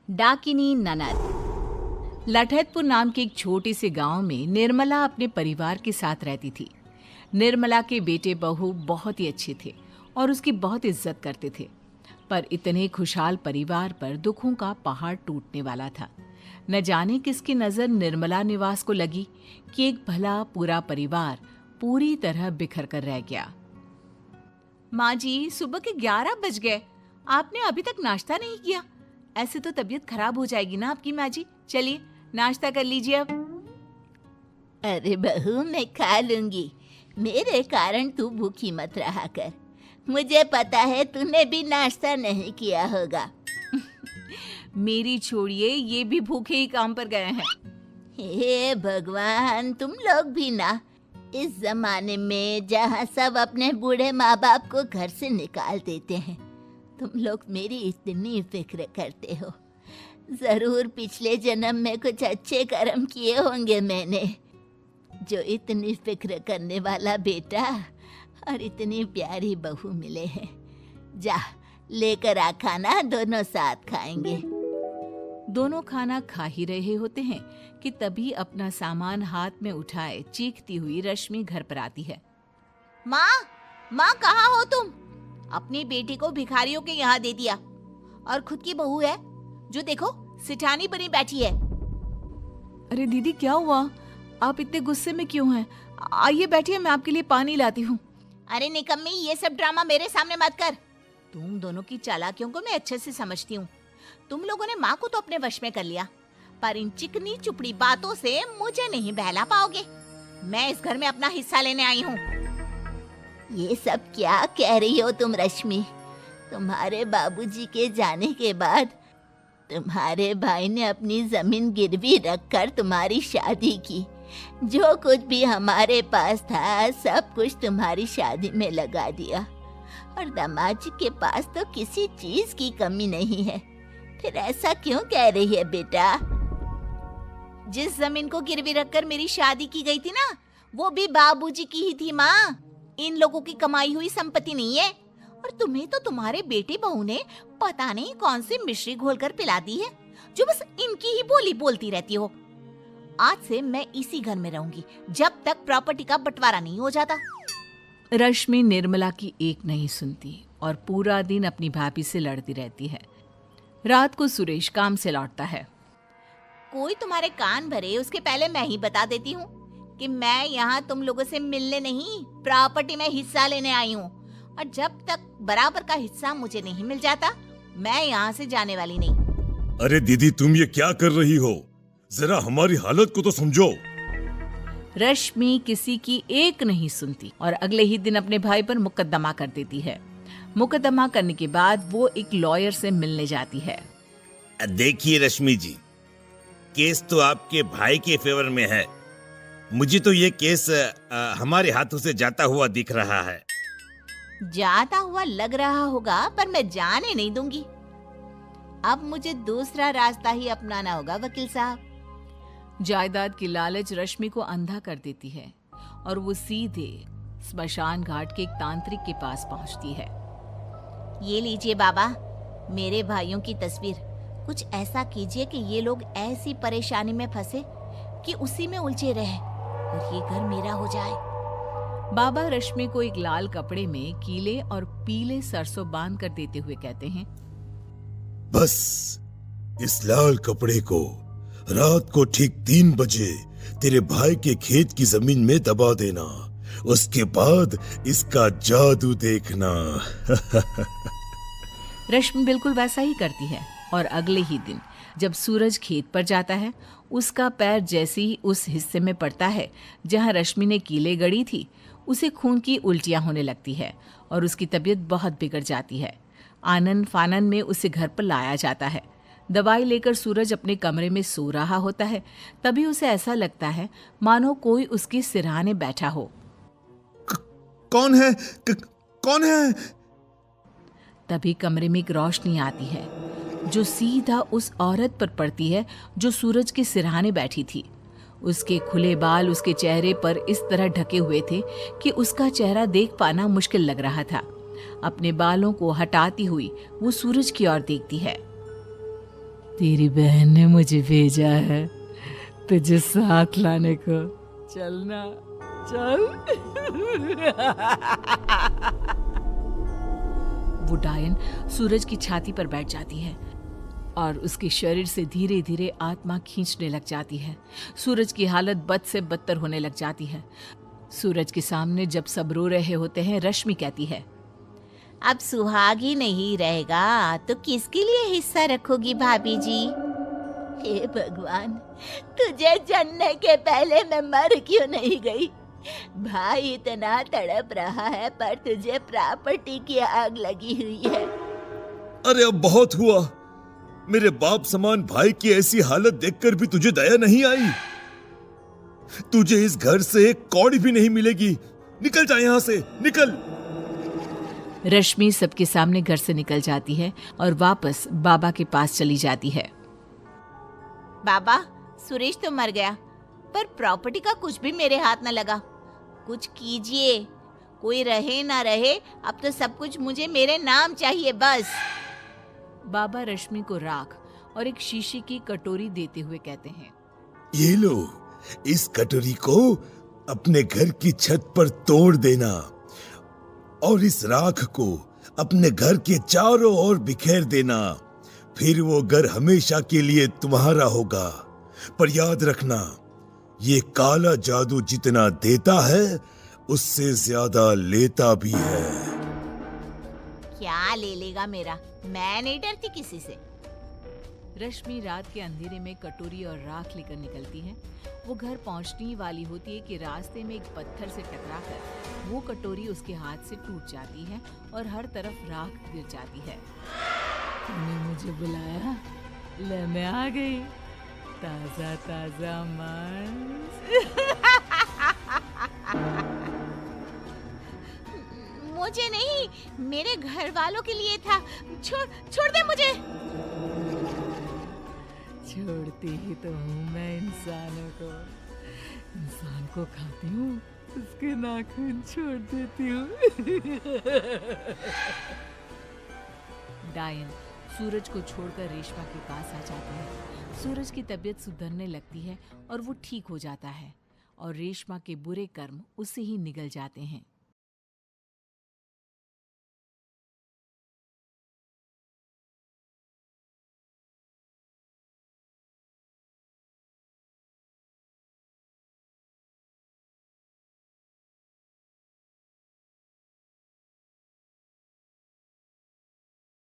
डाकिनी ननद। लठैतपुर नाम के एक छोटे से गांव में निर्मला अपने परिवार के साथ रहती थी। निर्मला के बेटे बहू बहुत ही अच्छे थे और उसकी बहुत इज्जत करते थे। पर इतने खुशहाल परिवार पर दुखों का पहाड़ टूटने वाला था। न जाने किसकी नजर निर्मला निवास को लगी कि एक भला पूरा परिवार पूरी तरह बिखर कर रह गया। माँ जी, सुबह के 11 बज गए, आपने अभी तक नाश्ता नहीं किया। ऐसे तो तबीयत खराब हो जाएगी ना आपकी माँ जी। चलिए नाश्ता कर लीजिए अब। अरे बहू, मैं खा लूंगी। मेरे कारण तू भूखी मत रहा कर। मुझे पता है तूने भी नाश्ता नहीं किया होगा। मेरी छोड़िए, ये भी भूखे ही काम पर गए हैं। हे भगवान, तुम लोग भी ना, इस जमाने में जहाँ सब अपने बूढ़े माँ बाप को घर से निकाल देते हैं, तुम लोग मेरी इतनी फिक्र करते हो। जरूर पिछले जन्म में कुछ अच्छे कर्म किए होंगे मैंने, जो इतनी फिक्र करने वाला बेटा और इतनी प्यारी बहू मिले हैं। जा लेकर आ खाना, दोनों साथ खाएंगे। दोनों खाना खा ही रहे होते हैं कि तभी अपना सामान हाथ में उठाए चीखती हुई रश्मि घर पर आती है। माँ, माँ कहाँ हो तुम? अपनी बेटी को भिखारियों के यहाँ दे दिया और खुद की बहू है जो देखो सिठानी बनी बैठी है। अरे दीदी, क्या हुआ? आप इतने गुस्से में क्यों हैं? आइए बैठिए, मैं आपके लिए पानी लाती हूँ। अरे निकम्मी, ये सब ड्रामा मेरे सामने मत कर। तुम दोनों की चालाकियों को मैं अच्छे से समझती हूँ। तुम लोगों ने माँ को तो अपने वश में कर लिया, पर इन चिकनी चुपड़ी बातों से मुझे नहीं बहला पाओगे। मैं इस घर में अपना हिस्सा लेने आई हूँ। ये सब क्या कह रही हो तुम रश्मि? तुम्हारे बाबूजी के जाने के बाद तुम्हारे भाई ने अपनी जमीन गिरवी रखकर तुम्हारी शादी की। जो कुछ भी हमारे पास था सब कुछ तुम्हारी शादी में लगा दिया, और दामाद जी के पास तो किसी चीज की कमी नहीं है। फिर ऐसा क्यों कह रही है बेटा? जिस जमीन को गिरवी रखकर मेरी शादी की गई थी ना, वो भी बाबूजी की ही थी माँ। इन लोगों की कमाई हुई संपत्ति नहीं है। और तुम्हें तो तुम्हारे बेटे बहू ने पता नहीं कौन सी मिश्री घोलकर पिला दी है, जो बस इनकी ही बोली बोलती रहती हो। आज से मैं इसी घर में रहूंगी जब तक प्रॉपर्टी का बंटवारा नहीं हो जाता। रश्मि निर्मला की एक नहीं सुनती और पूरा दिन अपनी भाभी से लड़ती रहती है। रात को सुरेश काम से लौटता है। कोई तुम्हारे कान भरे उसके पहले मैं ही बता देती हूँ कि मैं यहाँ तुम लोगों से मिलने नहीं, प्रॉपर्टी में हिस्सा लेने आई हूँ। और जब तक बराबर का हिस्सा मुझे नहीं मिल जाता, मैं यहाँ से जाने वाली नहीं। अरे दीदी, तुम ये क्या कर रही हो? जरा हमारी हालत को तो समझो। रश्मि किसी की एक नहीं सुनती और अगले ही दिन अपने भाई पर मुकदमा कर देती है। मुकदमा करने के बाद वो एक लॉयर से मिलने जाती है। देखिए रश्मि जी, केस तो आपके भाई के फेवर में है। मुझे तो ये केस हमारे हाथों से जाता हुआ दिख रहा है। जाता हुआ लग रहा होगा, पर मैं जाने नहीं दूंगी। अब मुझे दूसरा रास्ता ही अपनाना होगा वकील साहब। जायदाद की लालच रश्मि को अंधा कर देती है और वो सीधे स्मशान घाट के एक तांत्रिक के पास पहुंचती है। ये लीजिए बाबा, मेरे भाइयों की तस्वीर। कुछ ऐसा कीजिए कि ये लोग ऐसी परेशानी में फंसे कि उसी में उलझे रहे और ये घर मेरा हो जाए। बाबा रश्मि को एक लाल कपड़े में कीले और पीले सरसों बांध कर देते हुए कहते हैं, बस इस लाल कपड़े को रात को ठीक 3 बजे तेरे भाई के खेत की जमीन में दबा देना। उसके बाद इसका जादू देखना। रश्मि बिल्कुल वैसा ही करती है और अगले ही दिन जब सूरज खेत पर जाता है, उसका पैर जैसे ही उस हिस्से में पड़ता है जहां रश्मि ने कीले गड़ी थी, उसे खून की उल्टियां होने लगती है और उसकी तबीयत बहुत बिगड़ जाती है। आनन फानन में उसे घर पर लाया जाता है। दवाई लेकर सूरज अपने कमरे में सो रहा होता है, तभी उसे ऐसा लगता है मानो कोई उसके सिरहाने बैठा हो। कौन है? कौन है? तभी कमरे में एक रोशनी आती है जो सीधा उस औरत पर पड़ती है जो सूरज के सिरहाने बैठी थी। उसके खुले बाल उसके चेहरे पर इस तरह ढके हुए थे कि उसका चेहरा देख पाना मुश्किल लग रहा था। अपने बालों को हटाती हुई वो सूरज की ओर देखती है। तेरी बहन ने मुझे भेजा है तुझे साथ लाने को। चलना, चल। वो डायन सूरज की छाती पर बैठ जाती है और उसके शरीर से धीरे धीरे आत्मा खींचने लग जाती है। सूरज की हालत बद से बदतर होने लग जाती है। सूरज के सामने जब सब रो रहे होते हैं, रश्मि कहती है, अब सुहाग ही नहीं रहेगा तो किसके लिए हिस्सा रखोगी भाभी जी? हे भगवान, तुझे जानने के पहले मैं मर क्यों नहीं गई? भाई इतना तड़प रहा है पर तुझे प्रॉपर्टी की आग लगी हुई है। अरे अब बहुत हुआ। मेरे बाप समान भाई की ऐसी हालत देखकर भी तुझे दया नहीं आई। तुझे इस घर से एक कौड़ी भी नहीं मिलेगी। निकल जा यहां से, निकल। रश्मि सबके सामने घर से निकल जाती है और वापस बाबा के पास चली जाती है। बाबा, सुरेश तो मर गया पर प्रॉपर्टी का कुछ भी मेरे हाथ न लगा। कुछ कीजिए, कोई रहे ना रहे, अब तो सब कुछ मुझे मेरे नाम चाहिए बस। बाबा रश्मि को राख और एक शीशे की कटोरी देते हुए कहते हैं, ये लो, इस कटोरी को अपने घर की छत पर तोड़ देना और इस राख को अपने घर के चारों ओर बिखेर देना। फिर वो घर हमेशा के लिए तुम्हारा होगा। पर याद रखना, ये काला जादू जितना देता है उससे ज्यादा लेता भी है। क्या ले लेगा मेरा? मैं नहीं डरती किसी से। रश्मि रात के अंधेरे में कटोरी और राख लेकर निकलती है। वो घर पहुंचने ही वाली होती है कि रास्ते में एक पत्थर से टकराकर वो कटोरी उसके हाथ से टूट जाती है और हर तरफ राख गिर जाती है। तुमने मुझे बुलाया? ले मैं आ गई। ताजा ताजा मांस। मुझे नहीं, मेरे घर वालों के लिए था। छोड़ दे मुझे। छोड़ती ही तो हूँ मैं इंसानों को। इंसान को खाती हूँ, उसके नाखून छोड़ देती हूँ। डायन सूरज को छोड़कर रेशमा के पास आ जाती है। सूरज की तबीयत सुधरने लगती है और वो ठीक हो जाता है और रेशमा के बुरे कर्म उससे ही निगल जाते हैं।